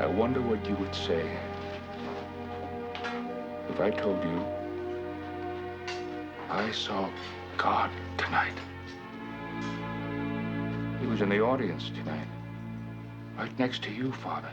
I wonder what you would say if I told you I saw God tonight. He was in the audience tonight, right next to you, Father.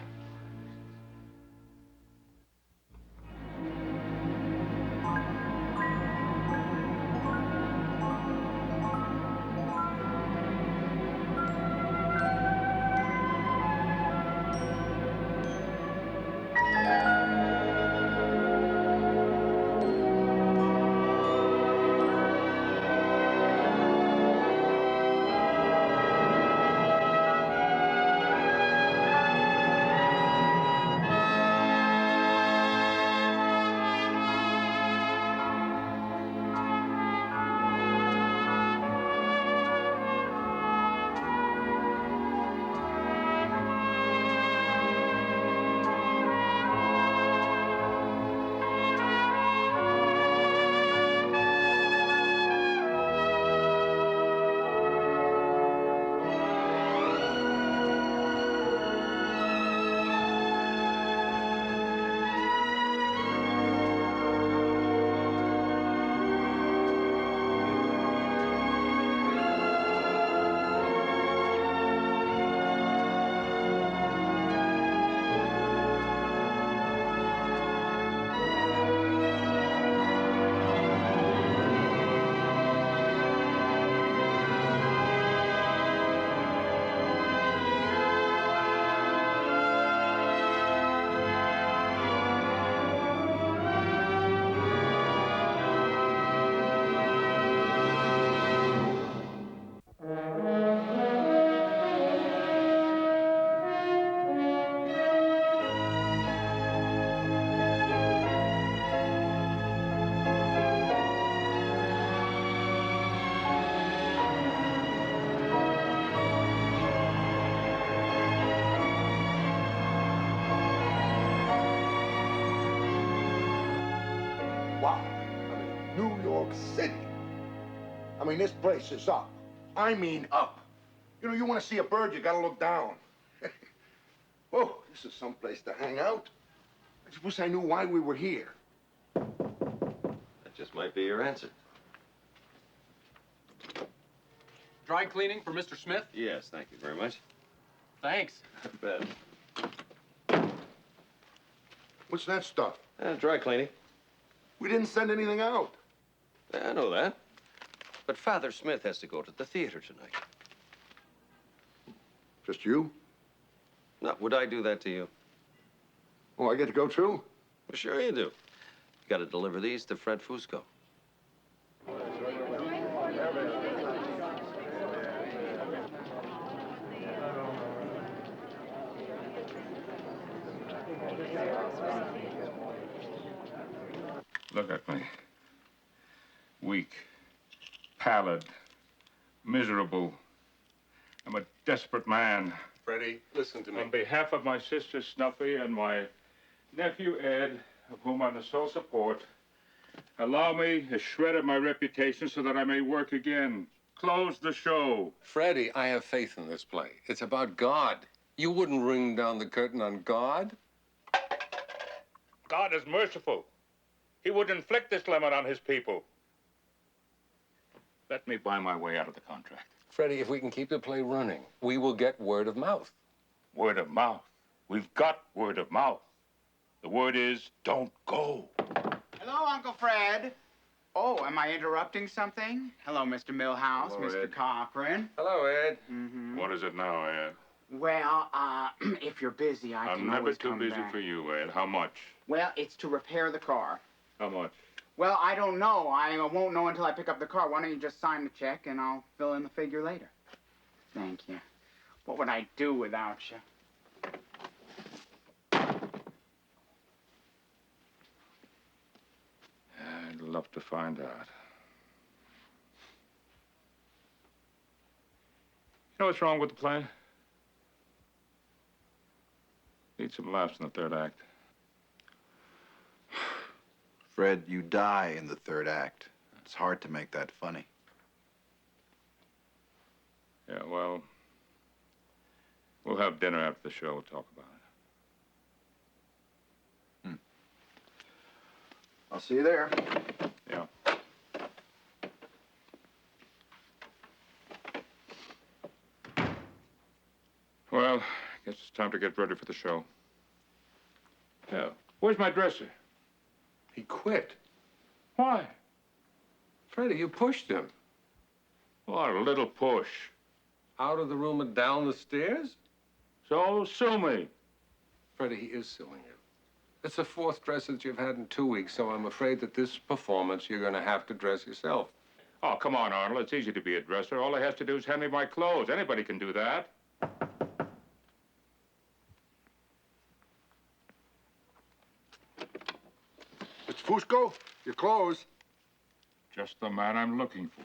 Wow. I mean, New York City. I mean, this place is up. I mean, up. You know, you want to see a bird, you gotta look down. Whoa, this is some place to hang out. I just wish I knew why we were here. That just might be your answer. Dry cleaning for Mr. Smith? Yes, thank you very much. Thanks. I bet. What's that stuff? Dry cleaning. We didn't send anything out. I know that. But Father Smith has to go to the theater tonight. Just you? No, would I do that to you? Oh, I get to go too? Well, sure you do. You got to deliver these to Fred Fusco. Look at me. Weak, pallid, miserable. I'm a desperate man. Freddie, listen to me. On behalf of my sister Snuffy and my nephew Ed, of whom I'm the sole support, allow me a shred of my reputation so that I may work again. Close the show. Freddie, I have faith in this play. It's about God. You wouldn't ring down the curtain on God? God is merciful. He would inflict this limit on his people. Let me buy my way out of the contract. Freddie, if we can keep the play running, we will get word of mouth. Word of mouth. We've got word of mouth. The word is, don't go. Hello, Uncle Fred. Oh, am I interrupting something? Hello, Mr. Milhouse, Hello, Mr. Ed. Corcoran. Hello, Ed. What is it now, Ed? Well, if you're busy, I I'm can never always too come busy back. for you, Ed. How much? Well, it's to repair the car. How much? Well, I don't know. I won't know until I pick up the car. Why don't you just sign the check and I'll fill in the figure later? Thank you. What would I do without you? I'd love to find out. You know what's wrong with the play? Need some laughs in the third act. Fred, you die in the third act. It's hard to make that funny. Yeah, well, we'll have dinner after the show. We'll talk about I'll see you there. Yeah. Well, I guess it's time to get ready for the show. Yeah. Where's my dresser? He quit. Why? Freddie, you pushed him. What a little push. Out of the room and down the stairs? So sue me. Freddie, he is suing you. It's the fourth dress that you've had in 2 weeks, so I'm afraid that this performance you're going to have to dress yourself. Oh, come on, Arnold. It's easy to be a dresser. All he has to do is hand me my clothes. Anybody can do that. Mr. Fusco, your clothes. Just the man I'm looking for.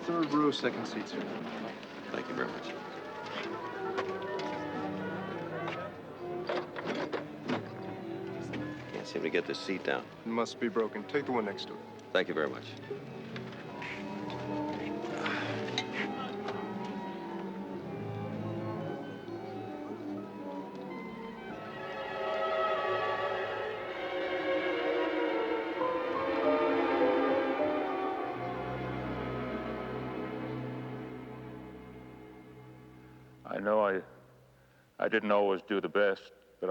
Third row, second seat, sir. Thank you very much. Can't seem to get this seat down. It must be broken. Take the one next to it. Thank you very much. I know I didn't always do the best, but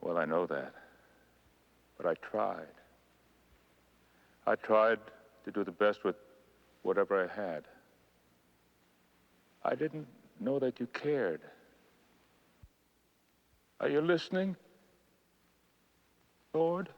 well, I know that. But I tried. I tried to do the best with whatever I had. I didn't know that you cared. Are you listening, Lord?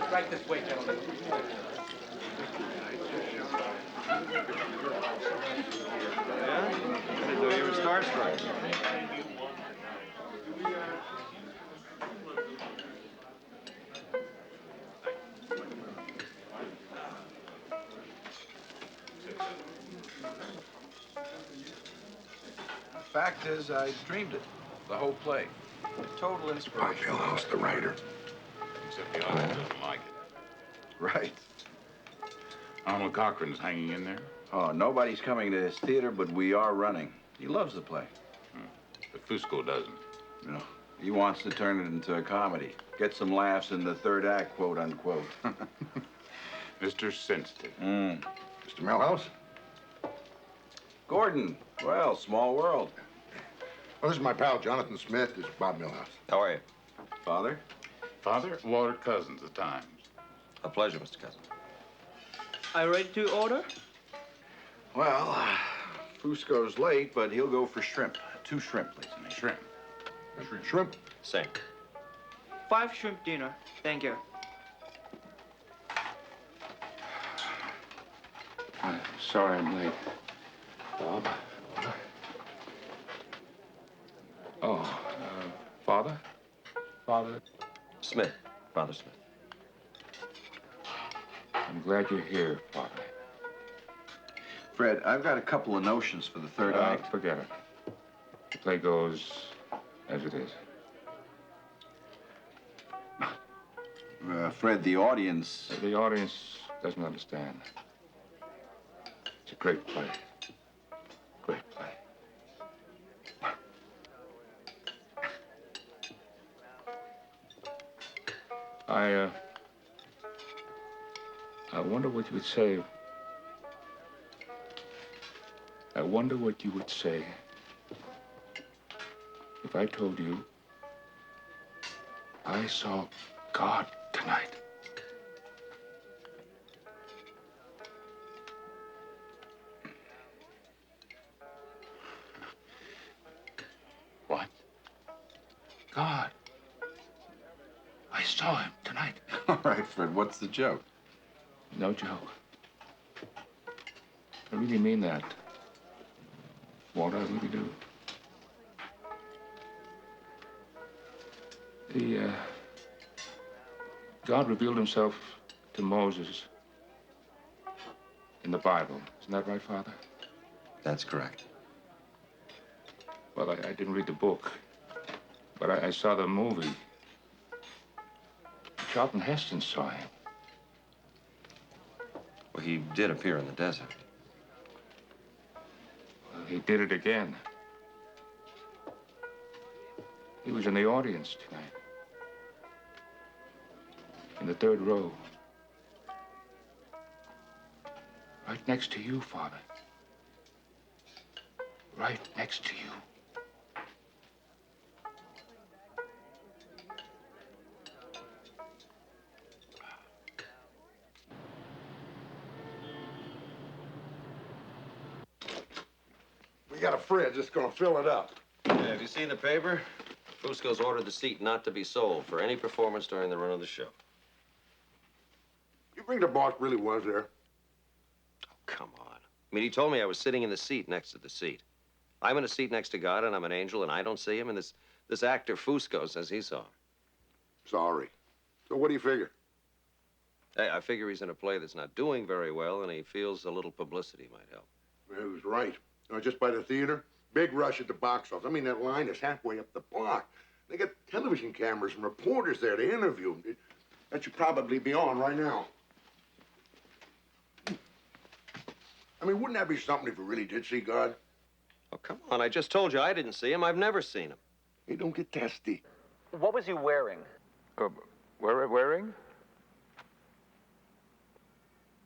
Right this way, gentlemen. Yeah? I didn't know you were starstruck. The fact is, I dreamed it. The whole play. Total inspiration. Millhouse, the writer. Except the audience doesn't like it. Right. Arnold Corcoran's hanging in there. Oh, nobody's coming to his theater, but we are running. He loves the play. But Fusco doesn't. You know, he wants to turn it into a comedy. Get some laughs in the third act, quote unquote. Mr. Sensitive. Mr. Millhouse? Gordon, well, small world. Well, this is my pal, Jonathan Smith. This is Bob Millhouse. How are you? Father? Father, Walter Cousins, the Times. A pleasure, Mr. Cousin. Are you ready to order? Well, Fusco's late, but he'll go for shrimp. 2 shrimp, please. Shrimp. Shrimp? Same. 5 shrimp dinner. Thank you. Sorry I'm late. Bob? Oh, Father? Father? Smith. Father Smith. I'm glad you're here, Father. Fred, I've got a couple of notions for the third act. Forget it. The play goes as it is. Fred, the audience... The audience doesn't understand. It's a great play. Great play. I wonder what you would say. I wonder what you would say if I told you I saw God tonight. What? God. I saw him tonight. All right, Fred, what's the joke? No joke. I really mean that. What I really do. God revealed himself to Moses in the Bible. Isn't that right, Father? That's correct. Well, I didn't read the book, but I saw the movie. Charlton Heston saw him. Well, he did appear in the desert. Well, he did it again. He was in the audience tonight. In the third row. Right next to you, Father. Right next to you. We got a fridge that's gonna fill it up. Yeah, have you seen the paper? Fusco's ordered the seat not to be sold for any performance during the run of the show. You think the boss really was there? Oh, come on. I mean, he told me I was sitting in the seat next to the seat. I'm in a seat next to God, and I'm an angel, and I don't see him, and this actor Fusco says he saw him. Sorry. So what do you figure? Hey, I figure he's in a play that's not doing very well, and he feels a little publicity might help. He was right. Just by the theater, big rush at the box office. I mean, that line is halfway up the block. They got television cameras and reporters there to interview him. That should probably be on right now. I mean, wouldn't that be something if you really did see God? Oh, come on. I just told you I didn't see him. I've never seen him. Hey, don't get testy. What was he wearing? Wearing?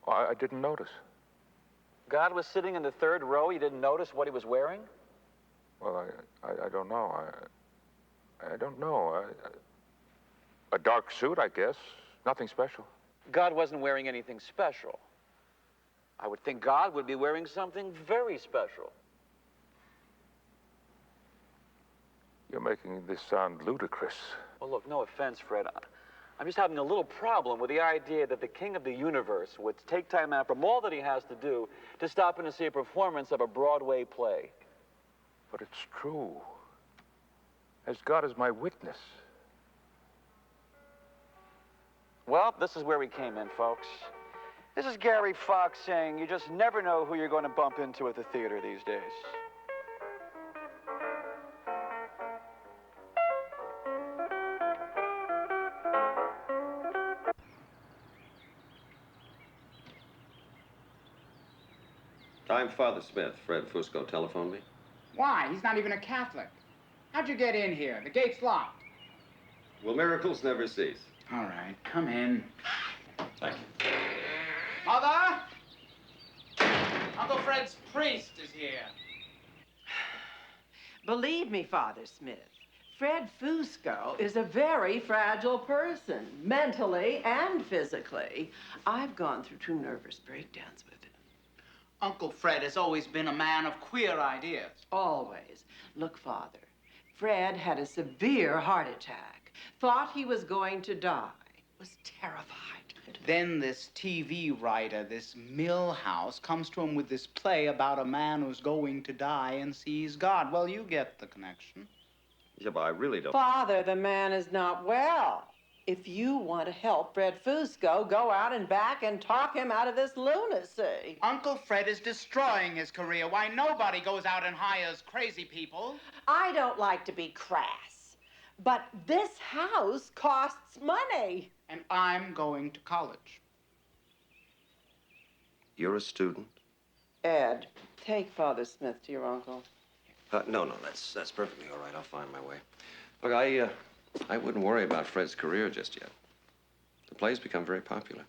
Oh, I didn't notice. God was sitting in the third row. You didn't notice what he was wearing? Well, I don't know. I don't know. A dark suit, I guess. Nothing special. God wasn't wearing anything special. I would think God would be wearing something very special. You're making this sound ludicrous. Well, look, no offense, Fred. I'm just having a little problem with the idea that the king of the universe would take time out from all that he has to do to stop in to see a performance of a Broadway play. But it's true. As God is my witness. Well, this is where we came in, folks. This is Gary Fox saying you just never know who you're going to bump into at the theater these days. I'm Father Smith. Fred Fusco telephoned me. Why? He's not even a Catholic. How'd you get in here? The gate's locked. Well, miracles never cease. All right, come in. Thank you. Mother? Uncle Fred's priest is here. Believe me, Father Smith, Fred Fusco is a very fragile person, mentally and physically. I've gone through 2 nervous breakdowns with him. Uncle Fred has always been a man of queer ideas. Always. Look, Father, Fred had a severe heart attack, thought he was going to die, was terrified. Then this TV writer, this Millhouse, comes to him with this play about a man who's going to die and sees God. Well, you get the connection. Yeah, but I really don't. Father, the man is not well. If you want to help Fred Fusco, go out and back and talk him out of this lunacy. Uncle Fred is destroying his career. Why, nobody goes out and hires crazy people. I don't like to be crass, but this house costs money. And I'm going to college. You're a student? Ed, take Father Smith to your uncle. No, that's perfectly all right. I'll find my way. Look, I wouldn't worry about Fred's career just yet. The play's become very popular.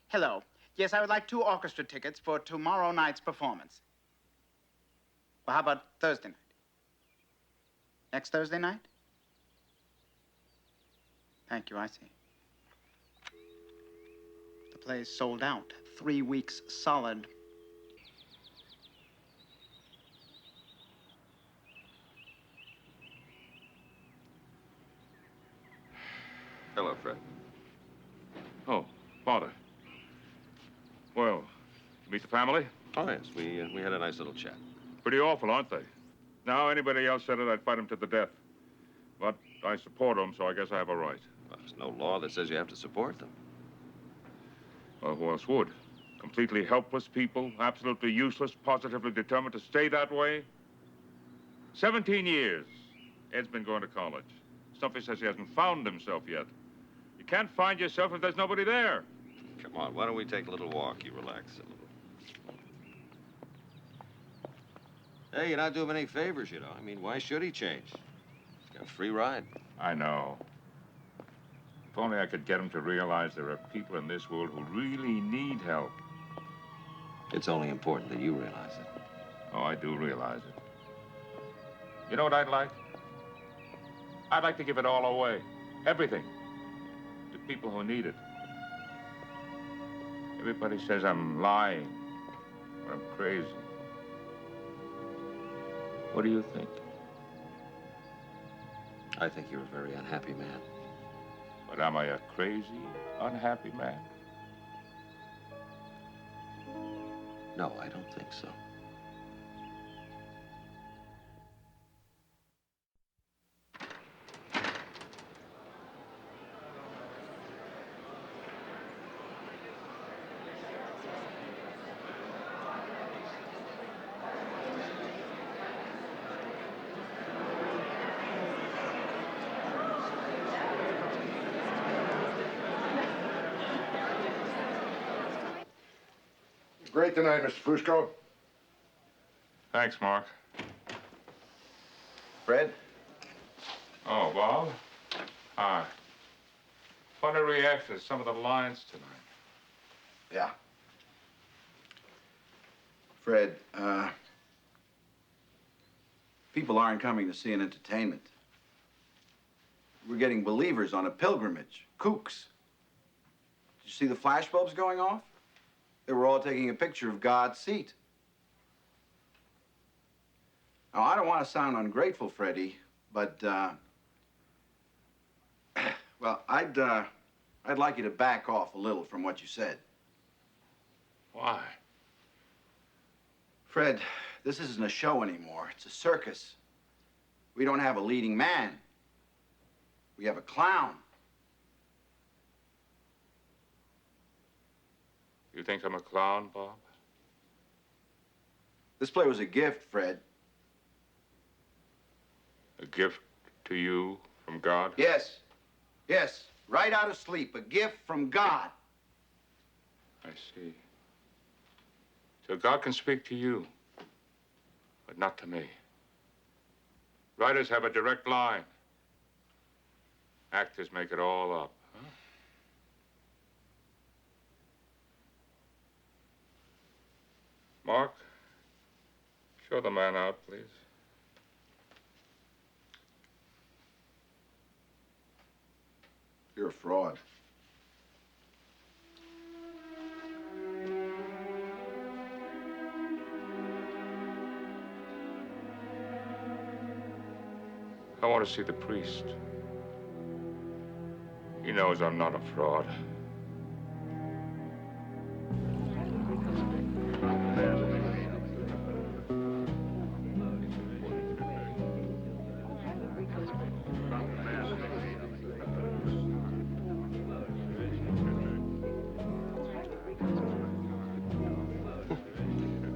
Hello. Yes, I would like 2 orchestra tickets for tomorrow night's performance. Well, how about Thursday night? Next Thursday night? Thank you, I see. The play is sold out. 3 weeks solid. Hello, Fred. Oh, Father. Well, you meet the family? Oh, yes. We had a nice little chat. Pretty awful, aren't they? Now, anybody else said it, I'd fight him to the death. But I support them, so I guess I have a right. Well, there's no law that says you have to support them. Well, who else would? Completely helpless people, absolutely useless, positively determined to stay that way? 17 years. Ed's been going to college. Snuffy says he hasn't found himself yet. You can't find yourself if there's nobody there. Come on, why don't we take a little walk? You relax a little. Hey, you're not doing him any favors, you know. I mean, why should he change? He's got a free ride. I know. If only I could get him to realize there are people in this world who really need help. It's only important that you realize it. Oh, I do realize it. You know what I'd like? I'd like to give it all away. Everything. To people who need it. Everybody says I'm lying. Or I'm crazy. What do you think? I think you're a very unhappy man. But am I a crazy, unhappy man? No, I don't think so. Great tonight, Mr. Fusco. Thanks, Mark. Fred? Oh, Bob? Hi. Funny reaction to some of the lines tonight. Yeah. Fred, people aren't coming to see an entertainment. We're getting believers on a pilgrimage. Kooks. Did you see the flashbulbs going off? They were all taking a picture of God's seat. Now, I don't want to sound ungrateful, Freddie, but, well, I'd like you to back off a little from what you said. Why? Fred, this isn't a show anymore. It's a circus. We don't have a leading man. We have a clown. You think I'm a clown, Bob? This play was a gift, Fred. A gift to you from God? Yes. Yes. Right out of sleep. A gift from God. I see. So God can speak to you, but not to me. Writers have a direct line. Actors make it all up. Huh? Mark, show the man out, please. You're a fraud. I want to see the priest. He knows I'm not a fraud.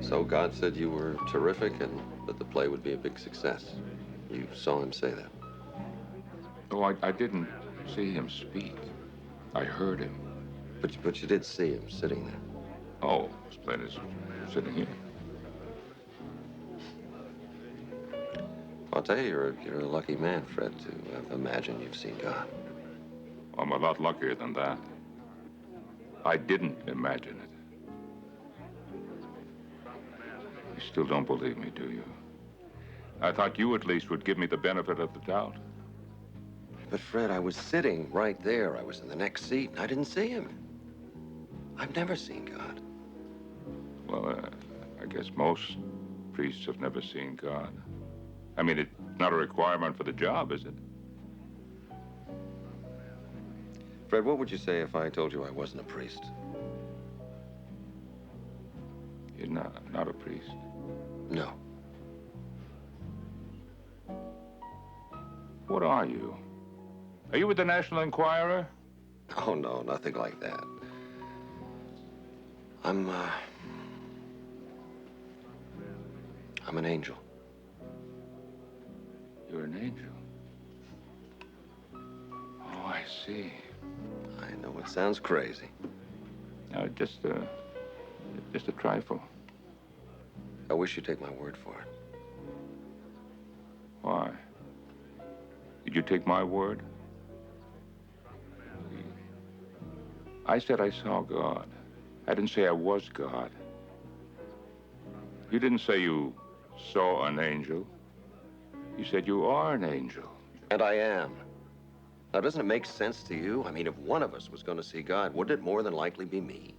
So God said you were terrific and that the play would be a big success. You saw him say that. Oh, I didn't see him speak. I heard him. But you did see him sitting there. Oh, as plain as sitting here. I'll tell you, you're a lucky man, Fred, to have imagined you've seen God. I'm a lot luckier than that. I didn't imagine it. You still don't believe me, do you? I thought you at least would give me the benefit of the doubt. But Fred, I was sitting right there. I was in the next seat, and I didn't see him. I've never seen God. Well, I guess most priests have never seen God. I mean, it's not a requirement for the job, is it? Fred, what would you say if I told you I wasn't a priest? You're not a priest. No. What are you? Are you with the National Enquirer? Oh, no, nothing like that. I'm an angel. You're an angel. Oh, I see. I know it sounds crazy. No, just a trifle. I wish you'd take my word for it. Why? Did you take my word? I said I saw God. I didn't say I was God. You didn't say you saw an angel. You said you are an angel. And I am. Now, doesn't it make sense to you? I mean, if one of us was going to see God, wouldn't it more than likely be me?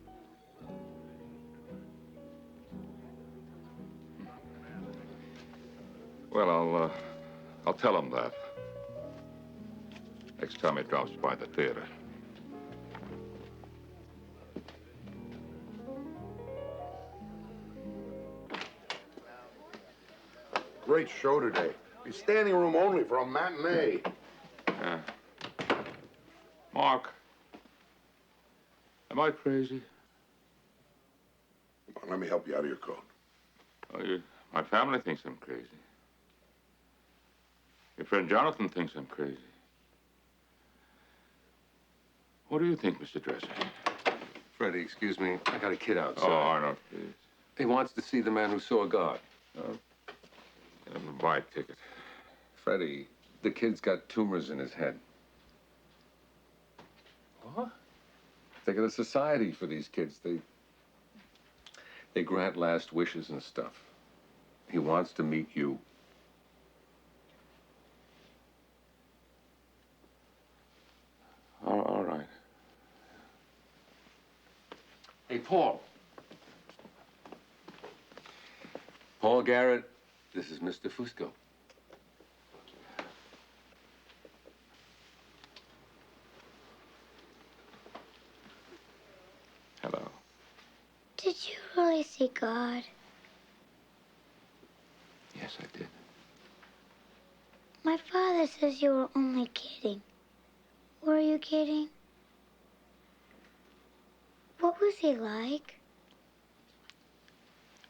Well, I'll tell him that. Next time he drops by the theater. Great show today. Be standing room only for a matinee. Yeah. Mark, am I crazy? Come on, let me help you out of your coat. Oh, my family thinks I'm crazy. Your friend Jonathan thinks I'm crazy. What do you think, Mr. Dresser? Freddie, excuse me. I got a kid outside. Oh, Arnold, please. He wants to see the man who saw God. Get him a buy ticket. Freddie, the kid's got tumors in his head. What? They got a society for these kids. They grant last wishes and stuff. He wants to meet you. All right. Hey, Paul. Paul Garrett, this is Mr. Fusco. Hello. Did you really see God? Yes, I did. My father says you were only kidding. Were you kidding? What was he like?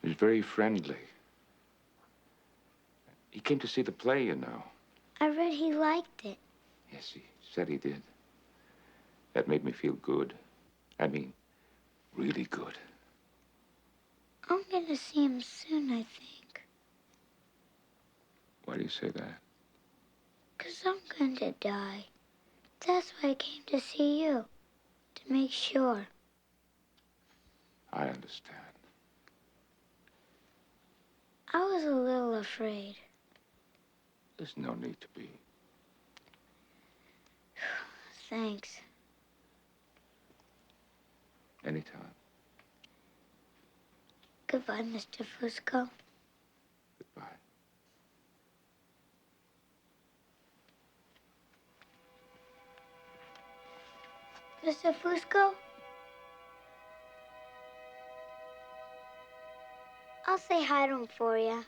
He was very friendly. He came to see the play, you know. I read he liked it. Yes, he said he did. That made me feel good. I mean, really good. I'm gonna see him soon, I think. Why do you say that? 'Cause I'm going to die. That's why I came to see you. To make sure. I understand. I was a little afraid. There's no need to be. Thanks. Anytime. Goodbye, Mr. Fusco. Goodbye. Mr. Fusco? I'll say hi to him for you.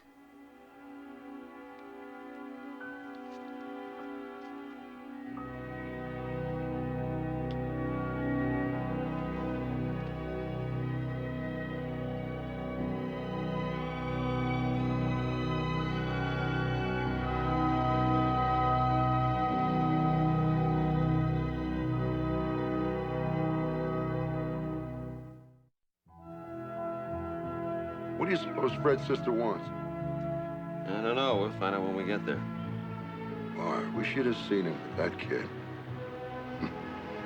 What do you suppose Fred's sister wants? I don't know. We'll find out when we get there. Oh, I wish you'd have seen him with that kid.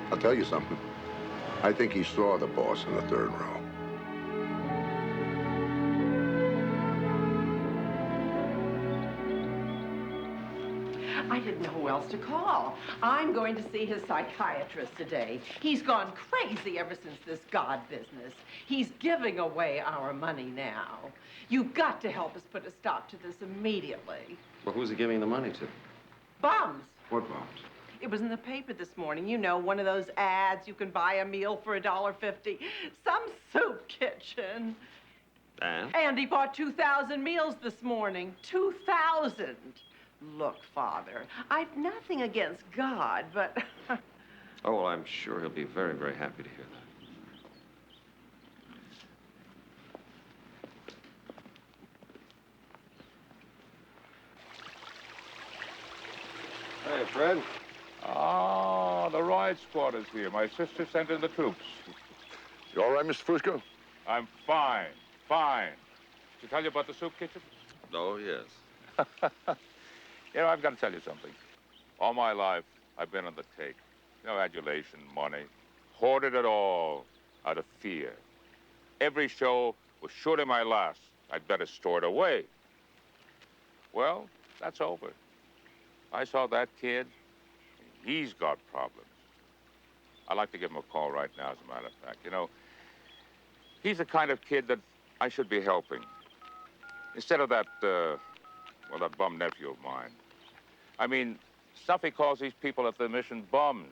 I'll tell you something. I think he saw the boss in the third row. I didn't know who else to call. I'm going to see his psychiatrist today. He's gone crazy ever since this God business. He's giving away our money now. You've got to help us put a stop to this immediately. Well, who's he giving the money to? Bums. What bombs? It was in the paper this morning. You know, one of those ads, you can buy a meal for $1.50. Some soup kitchen. And he bought 2,000 meals this morning. 2,000. Look, Father, I've nothing against God, but... Oh, well, I'm sure he'll be very, very happy to hear that. Hey, Fred. Ah, the ride squad is here. My sister sent in the troops. You all right, Mr. Fusco? I'm fine, fine. Did she tell you about the soup kitchen? Oh, yes. You know, I've got to tell you something. All my life, I've been on the take. You know, adulation, money. Hoarded it all out of fear. Every show was surely my last. I'd better store it away. Well, that's over. I saw that kid. He's got problems. I'd like to give him a call right now, as a matter of fact. You know, he's the kind of kid that I should be helping. Instead of that, well, that bum nephew of mine. I mean, Snuffy calls these people at the mission bums.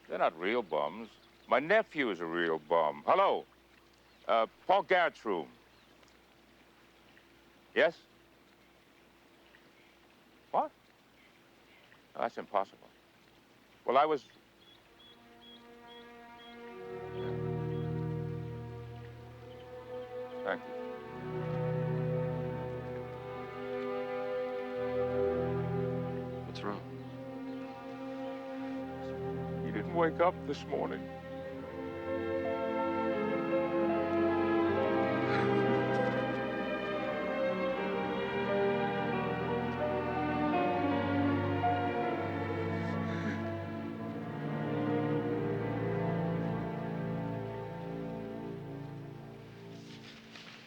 They're not real bums. My nephew is a real bum. Hello? Paul Garrett's room. Yes? What? Oh, that's impossible. Well, I was... Thank you. What's wrong? He didn't wake up this morning.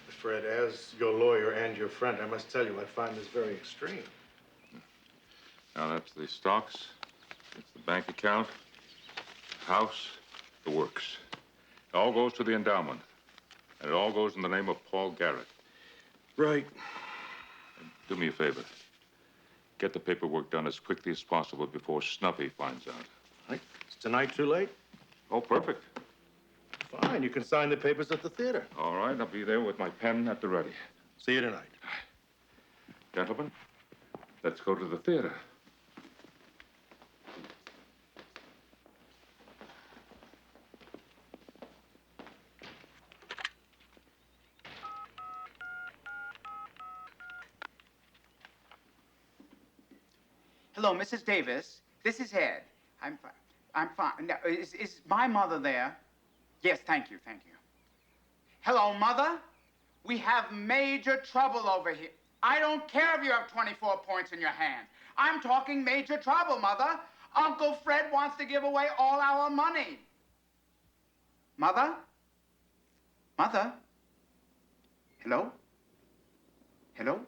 Fred, as your lawyer and your friend, I must tell you, I find this very extreme. Now, that's the stocks, it's the bank account, the house, the works. It all goes to the endowment. And it all goes in the name of Paul Garrett. Right. And do me a favor. Get the paperwork done as quickly as possible before Snuffy finds out. Is tonight too late? Oh, perfect. Fine, you can sign the papers at the theater. All right, I'll be there with my pen at the ready. See you tonight. Gentlemen, let's go to the theater. Hello, Mrs. Davis. This is Ed. I'm fine. I'm fine. Now, is my mother there? Yes, thank you, thank you. Hello, Mother? We have major trouble over here. I don't care if you have 24 points in your hand. I'm talking major trouble, Mother. Uncle Fred wants to give away all our money. Mother? Mother? Hello? Hello?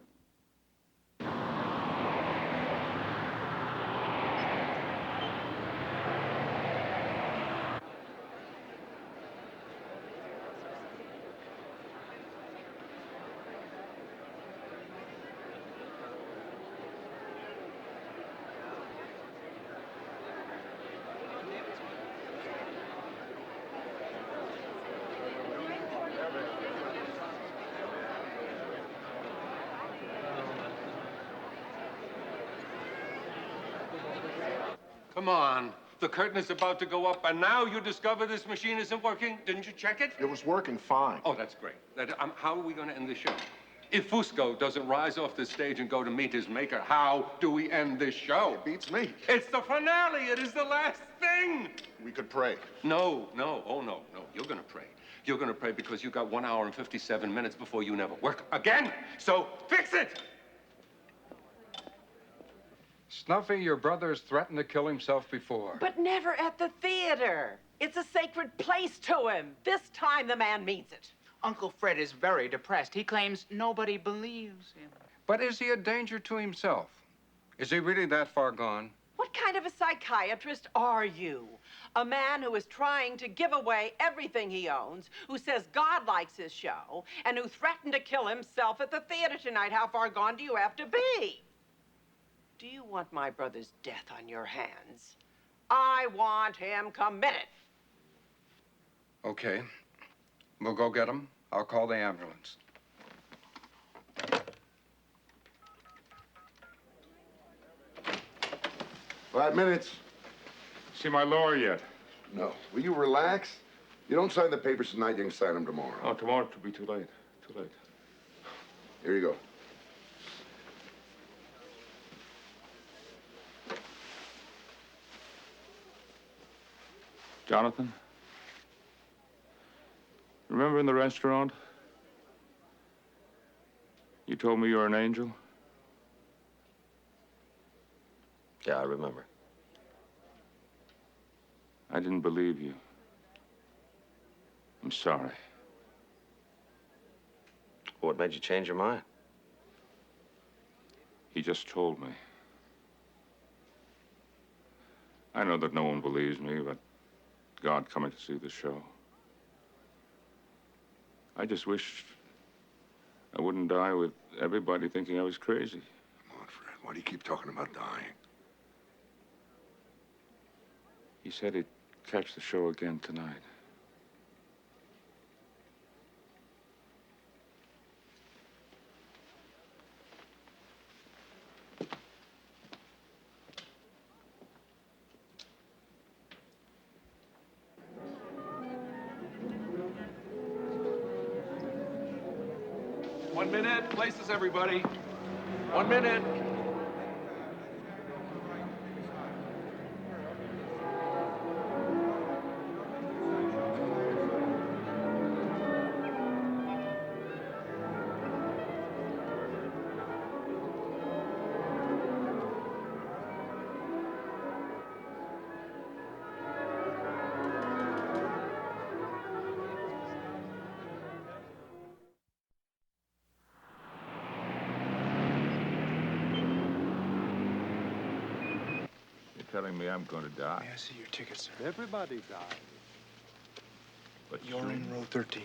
Come on. The curtain is about to go up, and now you discover this machine isn't working? Didn't you check it? It was working fine. Oh, that's great. How are we going to end the show? If Fusco doesn't rise off the stage and go to meet his maker, how do we end this show? It beats me. It's the finale. It is the last thing. We could pray. No. Oh, no. You're going to pray. You're gonna pray because you got 1 hour and 57 minutes before you never work again. So fix it! Snuffy, your brother has threatened to kill himself before. But never at the theater. It's a sacred place to him. This time the man means it. Uncle Fred is very depressed. He claims nobody believes him. But is he a danger to himself? Is he really that far gone? What kind of a psychiatrist are you? A man who is trying to give away everything he owns, who says God likes his show, and who threatened to kill himself at the theater tonight. How far gone do you have to be? Do you want my brother's death on your hands? I want him committed. Okay. We'll go get him. I'll call the ambulance. 5 minutes. See my lawyer yet? No. Will you relax? You don't sign the papers tonight, you can sign them tomorrow. Oh, tomorrow it'll be too late. Too late. Here you go. Jonathan? Remember in the restaurant? You told me you were an angel? Yeah, I remember. I didn't believe you. I'm sorry. What made you change your mind? He just told me. I know that no one believes me, but God coming to see the show. I just wish I wouldn't die with everybody thinking I was crazy. Come on, Fred. Why do you keep talking about dying? He said he'd catch the show again tonight. One minute. Places, everybody. 1 minute. Telling me I'm going to die. May I see your ticket, sir? Everybody dies. But You're in row 13.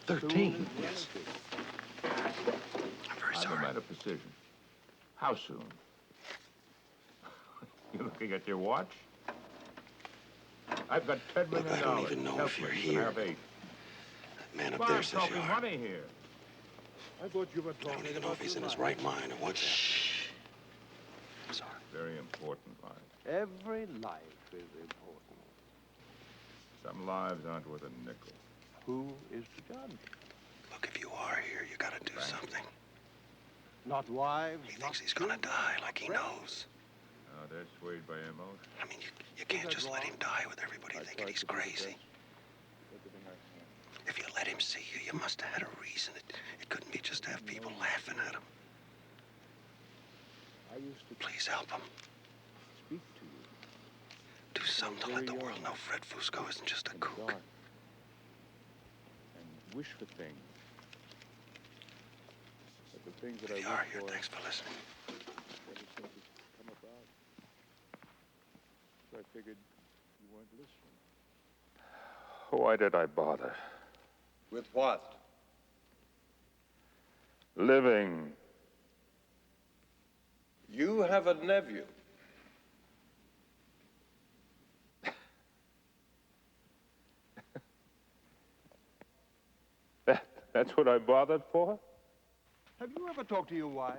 13? Yes. I'm very I'm sorry. at a precision. How soon? You looking at your watch? I've got $10 million. Look, I don't even know if you're here. Have 8. That man up Well, there I'm says you talking are. money here. I thought you were I talking don't even know if he's in his right mind or what's happening. I'm sorry. Very important life. Every life is important. Some lives aren't worth a nickel. Who is the judge? Look, if you are here, you gotta do something. Not wives. He thinks he's gonna die like he knows. Oh, they're swayed by emotion. I mean, you can't just let him die with everybody thinking he's crazy. If you let him see you, you must have had a reason. It couldn't be just to have people laughing at him. Please help him. Speak to you. Do something to let the world know Fred Fusco isn't just a kook. And wish for things. But the things that If you are here, thanks for listening. ever since it's come about. So I figured you weren't listening. Why did I bother? With what? Living. You have a nephew. That's what I bothered for? Have you ever talked to your wife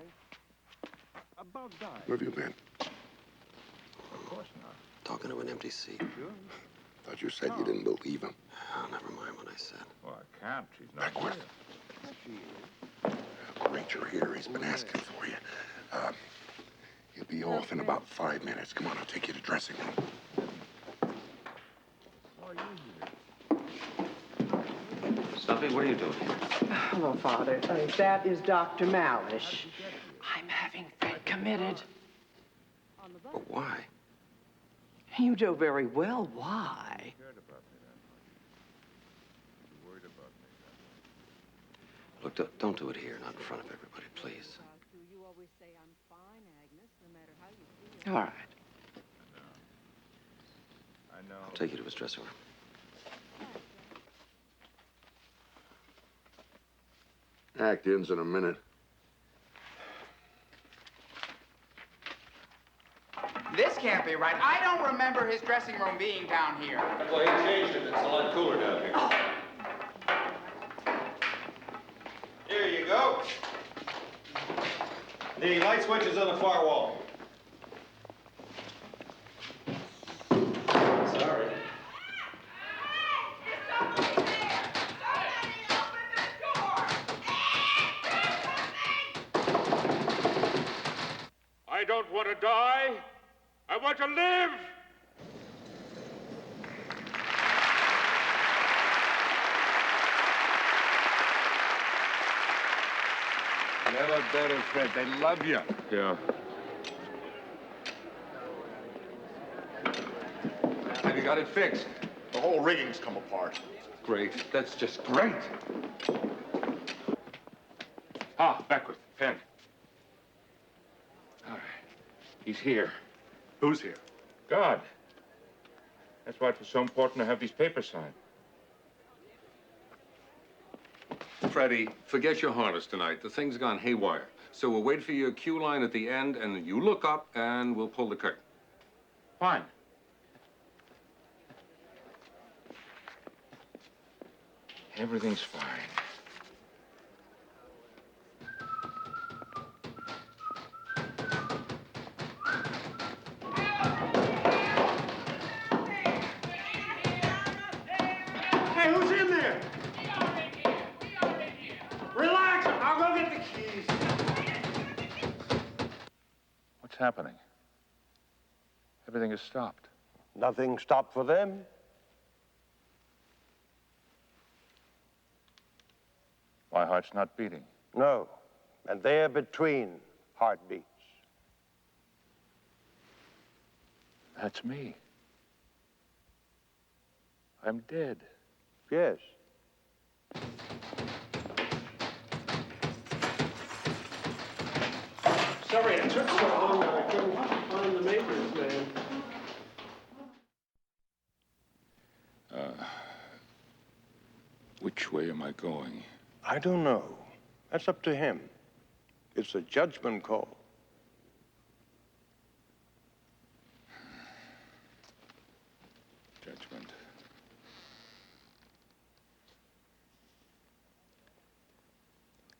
about dying? Where have you been? Of course not. Talking to an empty seat. Sure. Thought you said you didn't believe him. Oh, never mind what I said. Well, I can't. She's not Backward. here. She is. Great, you're here. He's been asking for you. He'll be off in about 5 minutes. Come on, I'll take you to the dressing room. Why are you here? Julie, what are you doing here? Hello, Father. That is Dr. Malish. I'm having Fred committed. But why? You know very well why. Look, don't do it here, not in front of everybody, please. All right. I'll take you to his dressing room. Act-in's in a minute. This can't be right. I don't remember his dressing room being down here. Well, he changed it. It's a lot cooler down here. Here you go. The light switch is on the far wall. Sorry. I don't want to die. I want to live. Never better, Fred. They love you. Yeah. Have you got it fixed? The whole rigging's come apart. Great. That's just great. Ah, Beckwith, pen. All right. He's here. Who's here? God. That's why it was so important to have these papers signed. Freddie, forget your harness tonight. The thing's gone haywire. So we'll wait for your cue line at the end, and you look up, and we'll pull the curtain. Fine. Everything's fine. Hey, who's in there? Relax, I'll go get the keys. What's happening? Everything has stopped. Nothing stopped for them. My heart's not beating. No. And they're between heartbeats. That's me. I'm dead. Yes. Sorry it took so long that I couldn't find the makers, man. Which way am I going? I don't know. That's up to him. It's a judgment call. Judgment.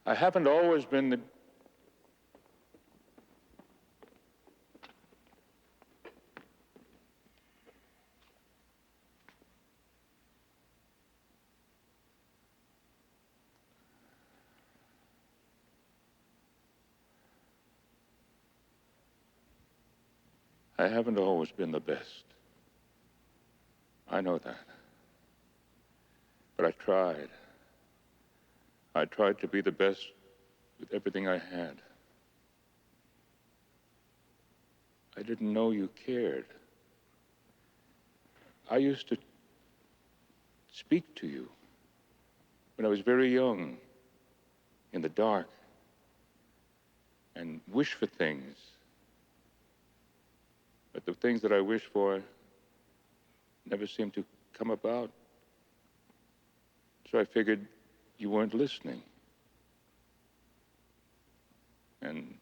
I haven't always been the... I haven't always been the best. I know that. But I tried. I tried to be the best with everything I had. I didn't know you cared. I used to speak to you when I was very young, in the dark, and wish for things. But the things that I wished for never seemed to come about. So I figured you weren't listening. And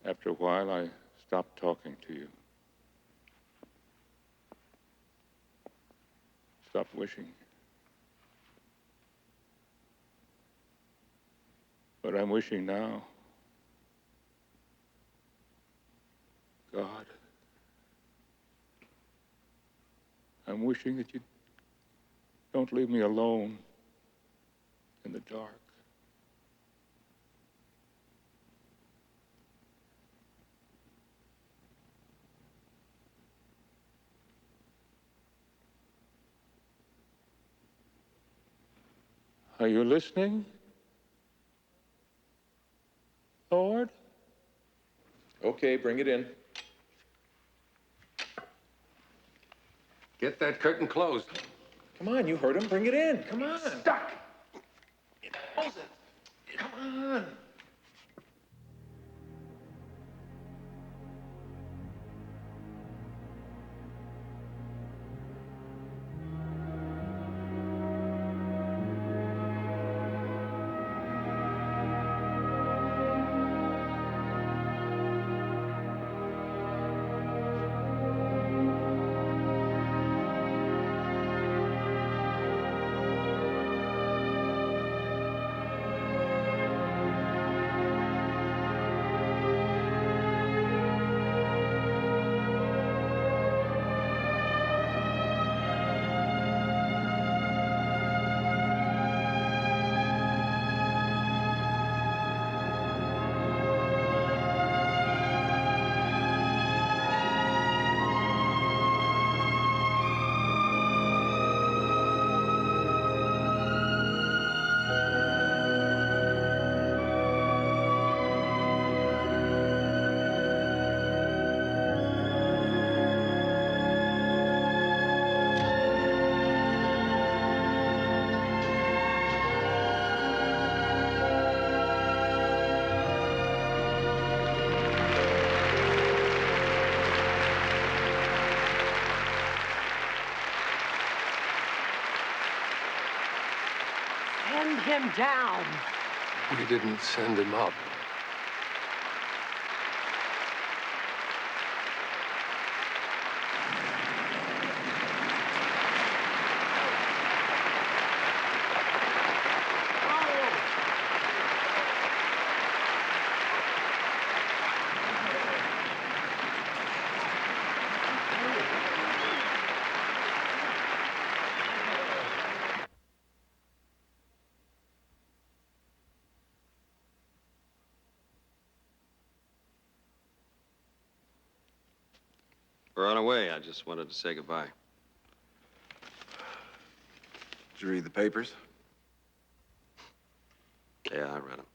after a while, I stopped talking to you. Stopped wishing. But I'm wishing now. God, I'm wishing that you don't leave me alone in the dark. I Are you listening? Lord? Okay, bring it in. Get that curtain closed. Come on, you heard him. Bring it in. Come on. Stuck. Close it. Come on. Send him down. We didn't send him up. We're on our way. I just wanted to say goodbye. Did you read the papers? Yeah, I read them.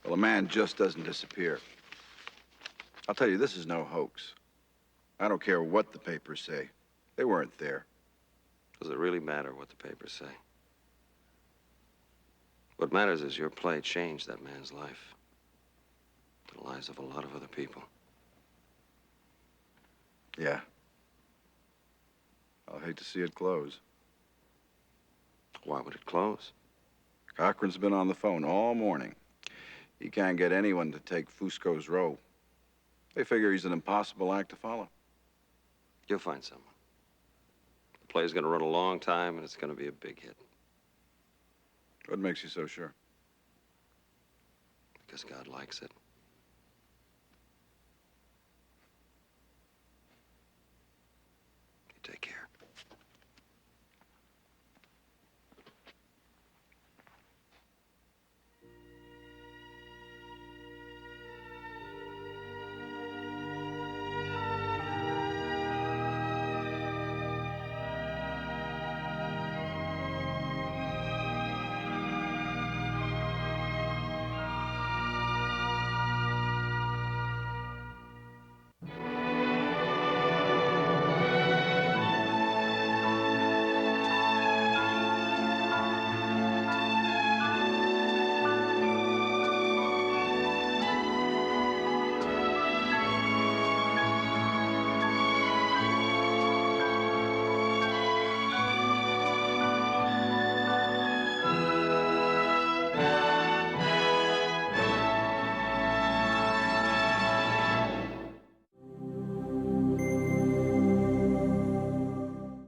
Well, a man just doesn't disappear. I'll tell you, this is no hoax. I don't care what the papers say. They weren't there. Does it really matter what the papers say? What matters is your play changed that man's life. The lives of a lot of other people. Yeah. I'll hate to see it close. Why would it close? Cochran's been on the phone all morning. He can't get anyone to take Fusco's role. They figure he's an impossible act to follow. You'll find someone. The play's gonna run a long time, and it's gonna be a big hit. What makes you so sure? Because God likes it. You take care.